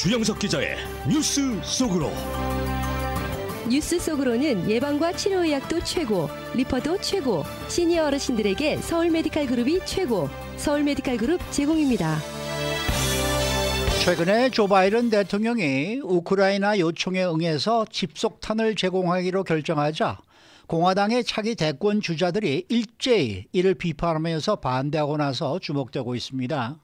주영석 기자의 뉴스 속으로. 뉴스 속으로는 예방과 치료의학도 최고, 리퍼도 최고, 시니어 어르신들에게 서울 메디칼 그룹이 최고, 서울 메디칼 그룹 제공입니다. 최근에 조 바이든 대통령이 우크라이나 요청에 응해서 집속탄을 제공하기로 결정하자 공화당의 차기 대권 주자들이 일제히 이를 비판하면서 반대하고 나서 주목되고 있습니다.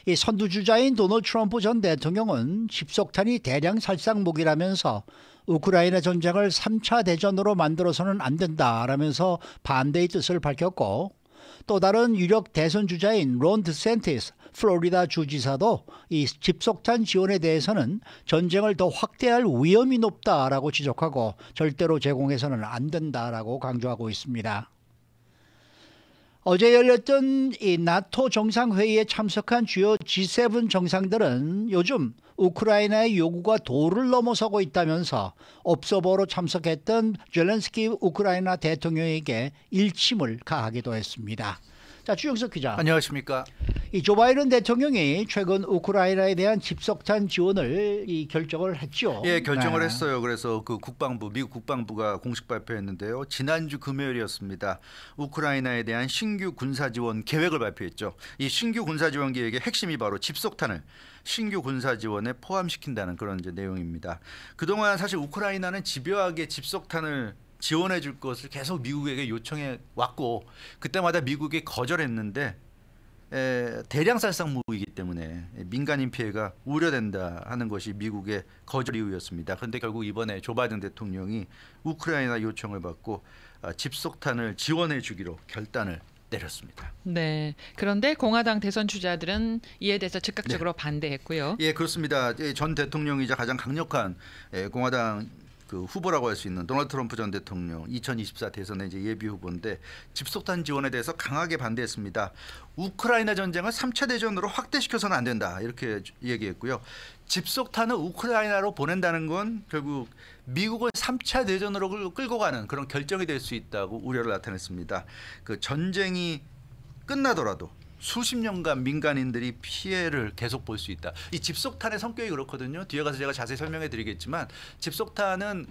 이 선두주자인 도널드 트럼프 전 대통령은 집속탄이 대량 살상 무기라면서 우크라이나 전쟁을 3차 대전으로 만들어서는 안 된다라면서 반대의 뜻을 밝혔고, 또 다른 유력 대선 주자인 론 드샌티스 플로리다 주지사도 이 집속탄 지원에 대해서는 전쟁을 더 확대할 위험이 높다라고 지적하고 절대로 제공해서는 안 된다라고 강조하고 있습니다. 어제 열렸던 이 나토 정상회의에 참석한 주요 G7 정상들은 요즘 우크라이나의 요구가 도를 넘어서고 있다면서 observer로 참석했던 젤렌스키 우크라이나 대통령에게 일침을 가하기도 했습니다. 자, 주영석 기자. 안녕하십니까. 이 조 바이든 대통령이 최근 우크라이나에 대한 집속탄 지원을 결정을 했죠. 예, 결정을 했어요. 그래서 그 미국 국방부가 공식 발표했는데요. 지난주 금요일이었습니다. 우크라이나에 대한 신규 군사 지원 계획을 발표했죠. 이 신규 군사 지원 계획의 핵심이 바로 집속탄을 신규 군사 지원에 포함시킨다는 그런 이제 내용입니다. 그동안 사실 우크라이나는 집요하게 집속탄을 지원해 줄 것을 계속 미국에게 요청해 왔고, 그때마다 미국이 거절했는데 대량 살상 무기이기 때문에 민간인 피해가 우려된다 하는 것이 미국의 거절 이유였습니다. 그런데 결국 이번에 조 바이든 대통령이 우크라이나 요청을 받고 집속탄을 지원해 주기로 결단을 내렸습니다. 네. 그런데 공화당 대선 주자들은 이에 대해서 즉각적으로 반대했고요. 예, 그렇습니다. 전 대통령이자 가장 강력한 공화당 그 후보라고 할 수 있는 도널드 트럼프 전 대통령 2024 대선의 이제 예비 후보인데 집속탄 지원에 대해서 강하게 반대했습니다. 우크라이나 전쟁을 3차 대전으로 확대시켜서는 안 된다 이렇게 얘기했고요. 집속탄을 우크라이나로 보낸다는 건 결국 미국을 3차 대전으로 끌고 가는 그런 결정이 될 수 있다고 우려를 나타냈습니다. 그 전쟁이 끝나더라도 수십 년간 민간인들이 피해를 계속 볼 수 있다. 이 집속탄의 성격이 그렇거든요. 뒤에 가서 제가 자세히 설명해 드리겠지만 집속탄은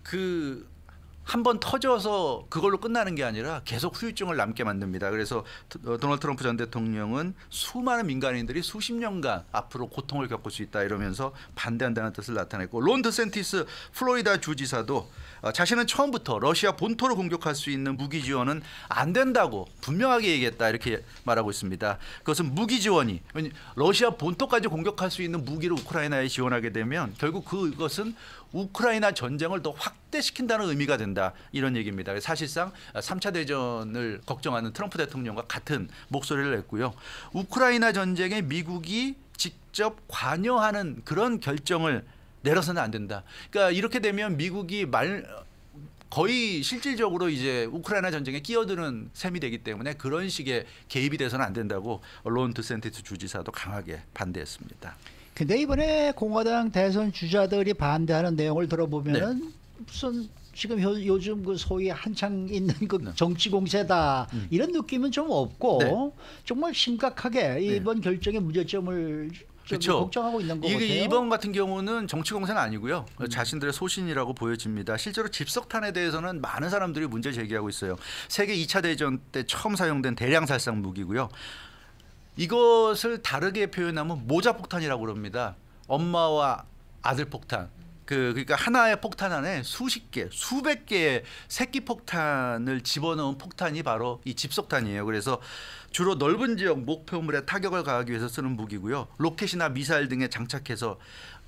그 한 번 터져서 그걸로 끝나는 게 아니라 계속 후유증을 남게 만듭니다. 그래서 도널드 트럼프 전 대통령은 수많은 민간인들이 수십 년간 앞으로 고통을 겪을 수 있다 이러면서 반대한다는 뜻을 나타냈고, 론 드샌티스 플로리다 주지사도 자신은 처음부터 러시아 본토를 공격할 수 있는 무기 지원은 안 된다고 분명하게 얘기했다 이렇게 말하고 있습니다. 그것은 무기 지원이 러시아 본토까지 공격할 수 있는 무기를 우크라이나에 지원하게 되면 결국 그것은 우크라이나 전쟁을 더 확대시킨다는 의미가 된다 이런 얘기입니다. 사실상 3차 대전을 걱정하는 트럼프 대통령과 같은 목소리를 냈고요. 우크라이나 전쟁에 미국이 직접 관여하는 그런 결정을 내려서는 안 된다. 그러니까 이렇게 되면 미국이 거의 실질적으로 이제 우크라이나 전쟁에 끼어드는 셈이 되기 때문에 그런 식의 개입이 돼서는 안 된다고 론 드샌티스 주지사도 강하게 반대했습니다. 근데 이번에 공화당 대선 주자들이 반대하는 내용을 들어보면은 무슨 지금 요즘 그 소위 한창 있는 그 정치 공세다 이런 느낌은 좀 없고 정말 심각하게 이번 결정의 문제점을 그렇죠. 걱정하고 있는 것 같아요. 이번 같은 경우는 정치 공세는 아니고요. 자신들의 소신이라고 보여집니다. 실제로 집속탄에 대해서는 많은 사람들이 문제 제기하고 있어요. 세계 2차 대전 때 처음 사용된 대량 살상 무기고요. 이것을 다르게 표현하면 모자폭탄이라고 그럽니다. 엄마와 아들 폭탄. 그러니까 하나의 폭탄 안에 수십 개, 수백 개의 새끼 폭탄을 집어넣은 폭탄이 바로 이 집속탄이에요. 그래서 주로 넓은 지역 목표물에 타격을 가하기 위해서 쓰는 무기고요. 로켓이나 미사일 등에 장착해서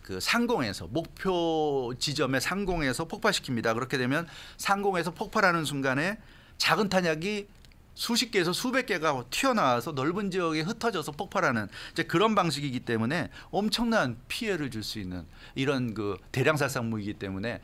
그 상공에서 목표 지점의 상공에서 폭발시킵니다. 그렇게 되면 상공에서 폭발하는 순간에 작은 탄약이 수십 개에서 수백 개가 튀어나와서 넓은 지역에 흩어져서 폭발하는 이제 그런 방식이기 때문에 엄청난 피해를 줄 수 있는 이런 그 대량 살상 무기이기 때문에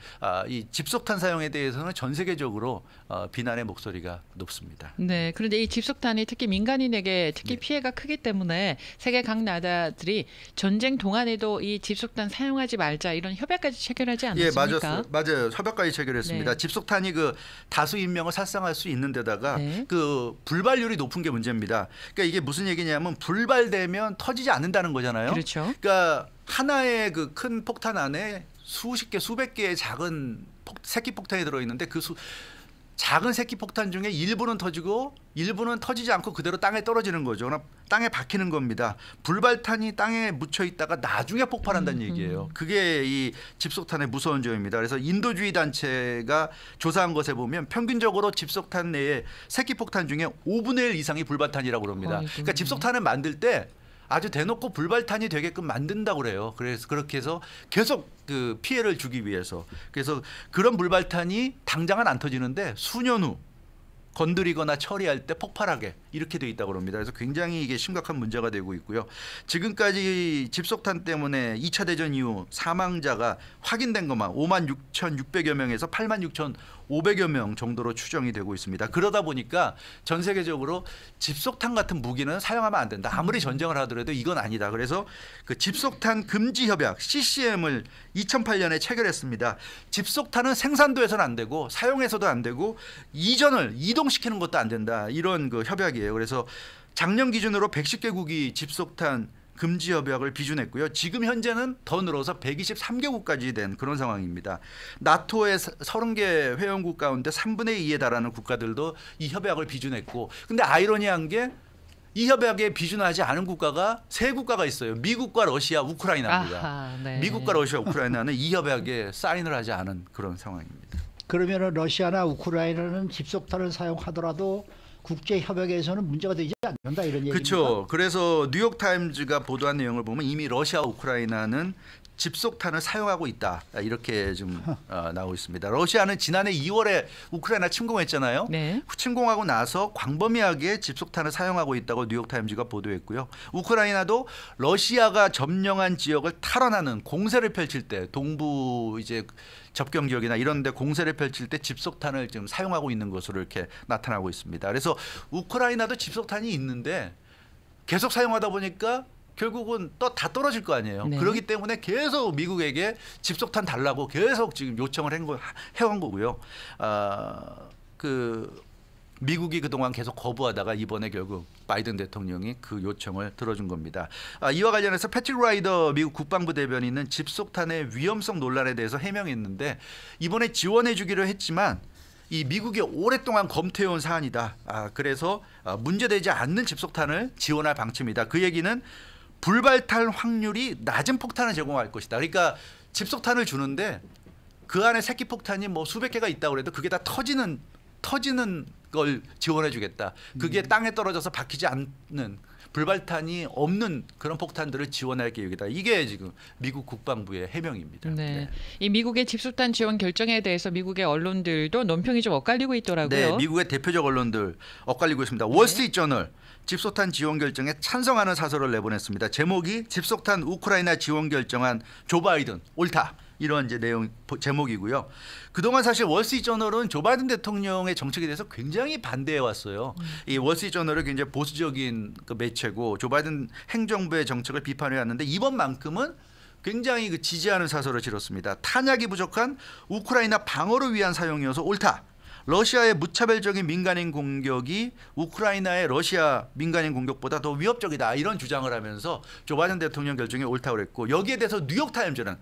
이 집속탄 사용에 대해서는 전 세계적으로 비난의 목소리가 높습니다. 네, 그런데 이 집속탄이 특히 민간인에게 특히 피해가 크기 때문에 세계 각 나라들이 전쟁 동안에도 이 집속탄 사용하지 말자 이런 협약까지 체결하지 않았습니까? 예, 맞아요. 협약까지 체결했습니다. 집속탄이 그 다수 인명을 살상할 수 있는 데다가 그 불발률이 높은 게 문제입니다. 그러니까 이게 무슨 얘기냐면 불발되면 터지지 않는다는 거잖아요. 그렇죠. 그러니까 하나의 그 큰 폭탄 안에 수십 개, 수백 개의 작은 새끼 폭탄이 들어 있는데 그 작은 새끼 폭탄 중에 일부는 터지고 일부는 터지지 않고 그대로 땅에 떨어지는 거죠. 땅에 박히는 겁니다. 불발탄이 땅에 묻혀 있다가 나중에 폭발한다는 얘기예요. 그게 이 집속탄의 무서운 점입니다. 그래서 인도주의 단체가 조사한 것에 보면 평균적으로 집속탄 내에 새끼 폭탄 중에 5분의 1 이상이 불발탄이라고 그럽니다. 그러니까 집속탄을 만들 때 아주 대놓고 불발탄이 되게끔 만든다고 그래요. 그래서 그렇게 해서 계속 그 피해를 주기 위해서. 그래서 그런 불발탄이 당장은 안 터지는데 수년 후 건드리거나 처리할 때 폭발하게 이렇게 돼 있다고 합니다. 그래서 굉장히 이게 심각한 문제가 되고 있고요. 지금까지 집속탄 때문에 2차 대전 이후 사망자가 확인된 것만 56,600여 명에서 86,500여 명 정도로 추정이 되고 있습니다. 그러다 보니까 전 세계적으로 집속탄 같은 무기는 사용하면 안 된다. 아무리 전쟁을 하더라도 이건 아니다. 그래서 그 집속탄 금지 협약 CCM을 2008년에 체결했습니다. 집속탄은 생산도 해서는 안 되고 사용해서도 안 되고 이동시키는 것도 안 된다. 이런 그 협약이에요. 그래서 작년 기준으로 110개국이 집속탄 금지 협약을 비준했고요. 지금 현재는 더 늘어서 123개국까지 된 그런 상황입니다. 나토의 30개 회원국 가운데 3분의 2에 달하는 국가들도 이 협약을 비준했고, 근데 아이러니한 게 이 협약에 비준하지 않은 국가가 세 국가가 있어요. 미국과 러시아, 우크라이나입니다. 아하, 네. 미국과 러시아, 우크라이나는 이 협약에 사인을 하지 않은 그런 상황입니다. 그러면 러시아나 우크라이나는 집속탄을 사용하더라도 국제 협약에서는 문제가 되지 않는다 이런 얘기입니까? 그렇죠. 그래서 뉴욕 타임즈가 보도한 내용을 보면 이미 러시아, 우크라이나는 집속탄을 사용하고 있다 이렇게 좀 나오고 있습니다. 러시아는 지난해 2월에 우크라이나 침공했잖아요. 네. 침공하고 나서 광범위하게 집속탄을 사용하고 있다고 뉴욕 타임즈가 보도했고요. 우크라이나도 러시아가 점령한 지역을 탈환하는 공세를 펼칠 때 동부 이제 접경 지역이나 이런 데 공세를 펼칠 때 집속탄을 지금 사용하고 있는 것으로 이렇게 나타나고 있습니다. 그래서 우크라이나도 집속탄이 있는데 계속 사용하다 보니까 결국은 다 떨어질 거 아니에요. 네. 그렇기 때문에 계속 미국에게 집속탄 달라고 계속 지금 요청을 해온 거고요. 미국이 그동안 계속 거부하다가 이번에 결국 바이든 대통령이 그 요청을 들어준 겁니다. 이와 관련해서 패트릭 라이더 미국 국방부 대변인은 집속탄의 위험성 논란에 대해서 해명했는데 이번에 지원해 주기로 했지만 이 미국이 오랫동안 검토해온 사안이다. 그래서 문제되지 않는 집속탄을 지원할 방침이다. 그 얘기는 불발탈 확률이 낮은 폭탄을 제공할 것이다. 그러니까 집속탄을 주는데 그 안에 새끼 폭탄이 뭐 수백 개가 있다고 그래도 그게 다 터지는 걸 지원해 주겠다. 그게 땅에 떨어져서 박히지 않는 불발탄이 없는 그런 폭탄들을 지원할 계획이다. 이게 지금 미국 국방부의 해명입니다. 네. 네. 이 미국의 집속탄 지원 결정에 대해서 미국의 언론들도 논평이 좀 엇갈리고 있더라고요. 네, 미국의 대표적 언론들 엇갈리고 있습니다. 월스트리트저널 집속탄 지원 결정에 찬성하는 사설을 내보냈습니다. 제목이 집속탄 우크라이나 지원 결정한 조 바이든 옳다. 이런 이제 내용 제목이고요. 그동안 사실 월스트리트저널은 조 바이든 대통령의 정책에 대해서 굉장히 반대해 왔어요. 이 월스트리트저널은 굉장히 보수적인 그 매체고 조 바이든 행정부의 정책을 비판해 왔는데 이번만큼은 굉장히 그 지지하는 사설을 실었습니다. 탄약이 부족한 우크라이나 방어를 위한 사용이어서 옳다. 러시아의 무차별적인 민간인 공격이 우크라이나의 러시아 민간인 공격보다 더 위협적이다. 이런 주장을 하면서 조 바이든 대통령 결정이 옳다고 그랬고 여기에 대해서 뉴욕 타임즈는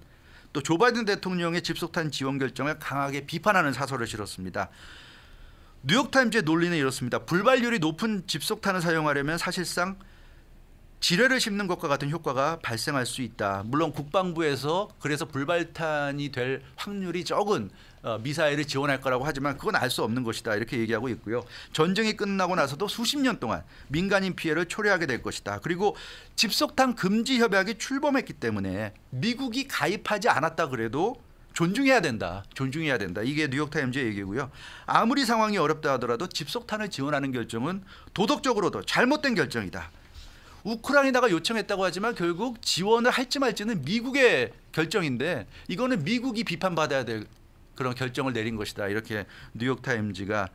또 조 바이든 대통령의 집속탄 지원 결정을 강하게 비판하는 사설을 실었습니다. 뉴욕 타임즈의 논리는 이렇습니다. 불발률이 높은 집속탄을 사용하려면 사실상 지뢰를 씹는 것과 같은 효과가 발생할 수 있다. 물론 국방부에서 그래서 불발탄이 될 확률이 적은 미사일을 지원할 거라고 하지만 그건 알 수 없는 것이다. 이렇게 얘기하고 있고요. 전쟁이 끝나고 나서도 수십 년 동안 민간인 피해를 초래하게 될 것이다. 그리고 집속탄 금지 협약이 출범했기 때문에 미국이 가입하지 않았다 그래도 존중해야 된다. 존중해야 된다. 이게 뉴욕타임즈의 얘기고요. 아무리 상황이 어렵다 하더라도 집속탄을 지원하는 결정은 도덕적으로도 잘못된 결정이다. 우크라이나가 요청했다고 하지만 결국 지원을 할지 말지는 미국의 결정인데 이거는 미국이 비판받아야 될 그런 결정을 내린 것이다. 이렇게 뉴욕타임즈가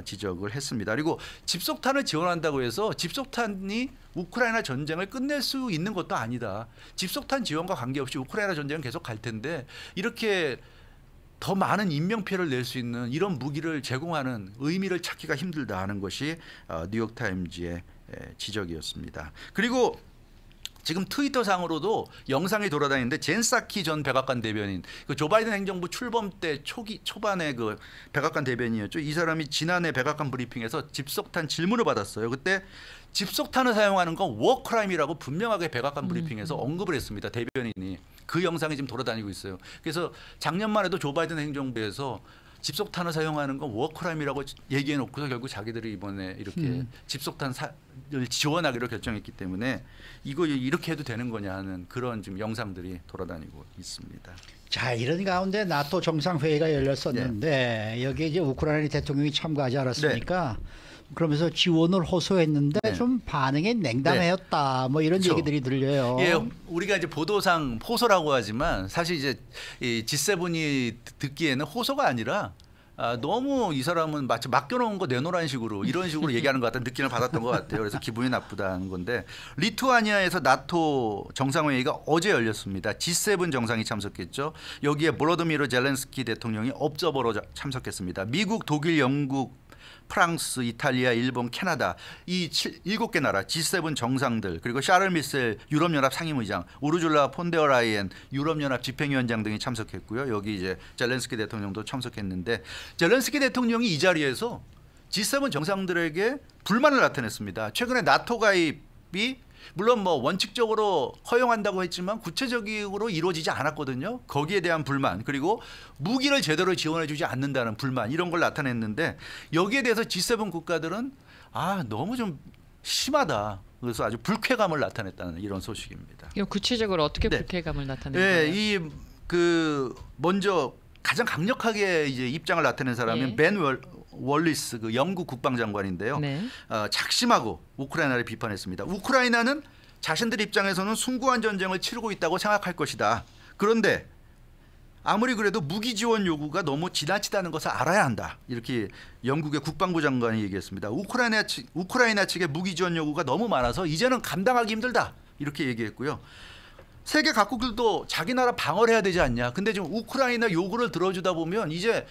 지적을 했습니다. 그리고 집속탄을 지원한다고 해서 집속탄이 우크라이나 전쟁을 끝낼 수 있는 것도 아니다. 집속탄 지원과 관계없이 우크라이나 전쟁은 계속 갈 텐데 이렇게 더 많은 인명피해를 낼 수 있는 이런 무기를 제공하는 의미를 찾기가 힘들다 하는 것이 뉴욕타임즈의 지적이었습니다. 그리고 지금 트위터 상으로도 영상이 돌아다니는데 젠 사키 전 백악관 대변인, 그 조 바이든 행정부 출범 때 초반에 그 백악관 대변인이었죠. 이 사람이 지난해 백악관 브리핑에서 집속탄 질문을 받았어요. 그때 집속탄을 사용하는 건 워크라임이라고 분명하게 백악관 브리핑에서 언급을 했습니다. 대변인이. 그 영상이 지금 돌아다니고 있어요. 그래서 작년만 해도 조 바이든 행정부에서 집속탄을 사용하는 건 워크라임이라고 얘기해 놓고서 결국 자기들이 이번에 이렇게 집속탄을 지원하기로 결정했기 때문에 이거 이렇게 해도 되는 거냐 하는 그런 지금 영상들이 돌아다니고 있습니다. 자, 이런 가운데 나토 정상회의가 열렸었는데 여기에 이제 우크라이나 대통령이 참가하지 않았습니까? 그러면서 지원을 호소했는데 좀 반응이 냉담했다. 뭐 이런 얘기들이 들려요. 예, 우리가 이제 보도상 호소라고 하지만 사실 이제 이 G7이 듣기에는 호소가 아니라 너무 이 사람은 마치 맡겨놓은 거 내놓으라는 식으로 이런 식으로 얘기하는 것 같다는 느낌을 받았던 것 같아요. 그래서 기분이 나쁘다는 건데 리투아니아에서 나토 정상회의가 어제 열렸습니다. G7 정상이 참석했죠. 여기에 볼로디미르 젤렌스키 대통령이 업저버로 참석했습니다. 미국, 독일, 영국, 프랑스, 이탈리아, 일본, 캐나다 이 7개 나라 G7 정상들 그리고 샤를 미셀 유럽연합 상임의장, 우르줄라 폰데어라이엔 유럽연합 집행위원장 등이 참석했고요. 여기 이제 젤렌스키 대통령도 참석했는데 젤렌스키 대통령이 이 자리에서 G7 정상들에게 불만을 나타냈습니다. 최근에 나토 가입이 물론 뭐 원칙적으로 허용한다고 했지만 구체적으로 이루어지지 않았거든요. 거기에 대한 불만 그리고 무기를 제대로 지원해주지 않는다는 불만 이런 걸 나타냈는데 여기에 대해서 G7 국가들은 너무 좀 심하다. 그래서 아주 불쾌감을 나타냈다는 이런 소식입니다. 이거 구체적으로 어떻게 불쾌감을 나타낸 거예요? 먼저 가장 강력하게 이제 입장을 나타낸 사람은 벤 월리스 그 영국 국방장관인데요. 작심하고 우크라이나를 비판했습니다. 우크라이나는 자신들 입장에서는 숭고한 전쟁을 치르고 있다고 생각할 것이다. 그런데 아무리 그래도 무기 지원 요구가 너무 지나치다는 것을 알아야 한다. 이렇게 영국의 국방부 장관이 얘기했습니다. 우크라이나 측의 무기 지원 요구가 너무 많아서 이제는 감당하기 힘들다. 이렇게 얘기했고요. 세계 각국들도 자기 나라 방어를 해야 되지 않냐. 근데 지금 우크라이나 요구를 들어주다 보면 이제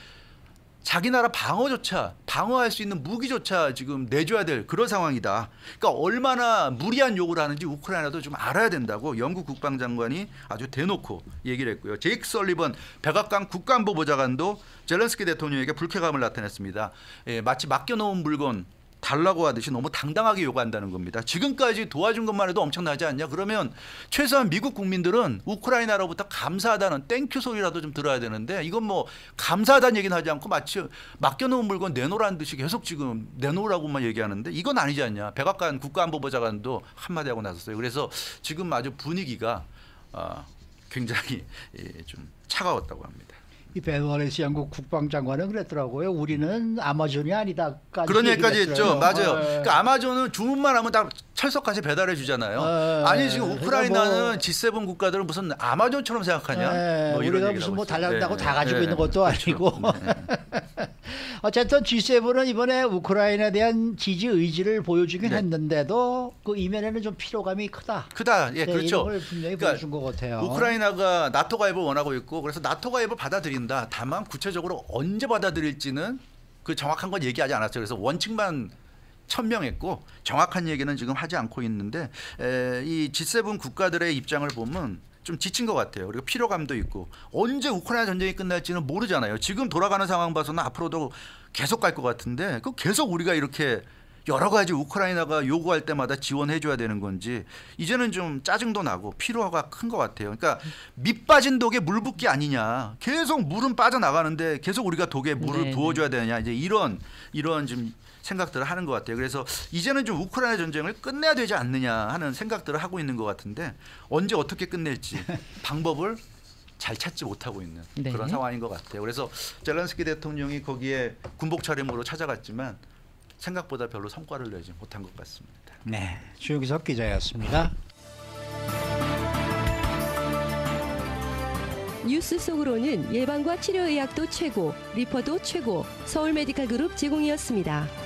자기 나라 방어할 수 있는 무기조차 지금 내줘야 될 그런 상황이다. 그러니까 얼마나 무리한 요구를 하는지 우크라이나도 좀 알아야 된다고 영국 국방장관이 아주 대놓고 얘기를 했고요. 제이크 설리번 백악관 국가안보 보좌관도 젤렌스키 대통령에게 불쾌감을 나타냈습니다. 마치 맡겨놓은 물건 달라고 하듯이 너무 당당하게 요구한다는 겁니다. 지금까지 도와준 것만 해도 엄청나지 않냐? 그러면 최소한 미국 국민들은 우크라이나로부터 감사하다는 땡큐 소리라도 좀 들어야 되는데 이건 뭐 감사하다는 얘기는 하지 않고 마치 맡겨놓은 물건 내놓으라는 듯이 계속 지금 내놓으라고만 얘기하는데 이건 아니지 않냐? 백악관 국가안보보좌관도 한마디 하고 나섰어요. 그래서 지금 아주 분위기가 굉장히 좀 차가웠다고 합니다. 이 벤 월리스 영국 국방장관은 그랬더라고요. 우리는 아마존이 아니다까지. 그런 얘기까지 했죠. 맞아요. 그러니까 아마존은 주문만 하면 다 철석까지 배달해 주잖아요. 아니 지금 우크라이나는 G7 국가들은 무슨 아마존처럼 생각하냐? 뭐 우리가 무슨 뭐 달란다고 다 가지고 있는 것도 아니고. 어쨌든 G7은 이번에 우크라이나에 대한 지지 의지를 보여주긴 했는데도 그 이면에는 좀 피로감이 크다. 예, 그렇죠. 이런 걸 분명히 보여준 것 같아요. 우크라이나가 나토 가입을 원하고 있고 그래서 나토 가입을 받아들인다. 다만 구체적으로 언제 받아들일지는 그 정확한 건 얘기하지 않았죠. 그래서 원칙만 천명했고 정확한 얘기는 지금 하지 않고 있는데 이 G7 국가들의 입장을 보면 좀 지친 것 같아요. 그리고 피로감도 있고 언제 우크라이나 전쟁이 끝날지는 모르잖아요. 지금 돌아가는 상황 봐서는 앞으로도 계속 갈 것 같은데 그 계속 우리가 이렇게 여러 가지 우크라이나가 요구할 때마다 지원해 줘야 되는 건지 이제는 좀 짜증도 나고 피로가 큰 것 같아요. 그러니까 밑 빠진 독에 물 붓기 아니냐. 계속 물은 빠져나가는데 계속 우리가 독에 물을 부어줘야 되느냐. 이제 이런 좀 생각들을 하는 것 같아요. 그래서 이제는 좀 우크라이나 전쟁을 끝내야 되지 않느냐 하는 생각들을 하고 있는 것 같은데 언제 어떻게 끝낼지 방법을 잘 찾지 못하고 있는 그런 상황인 것 같아요. 그래서 젤렌스키 대통령이 거기에 군복 차림으로 찾아갔지만 생각보다 별로 성과를 내지 못한 것 같습니다. 네, 주영석 기자였습니다. 뉴스 속으로는 예방과 치료의학도 최고, 리퍼도 최고, 서울 메디칼 그룹 제공이었습니다.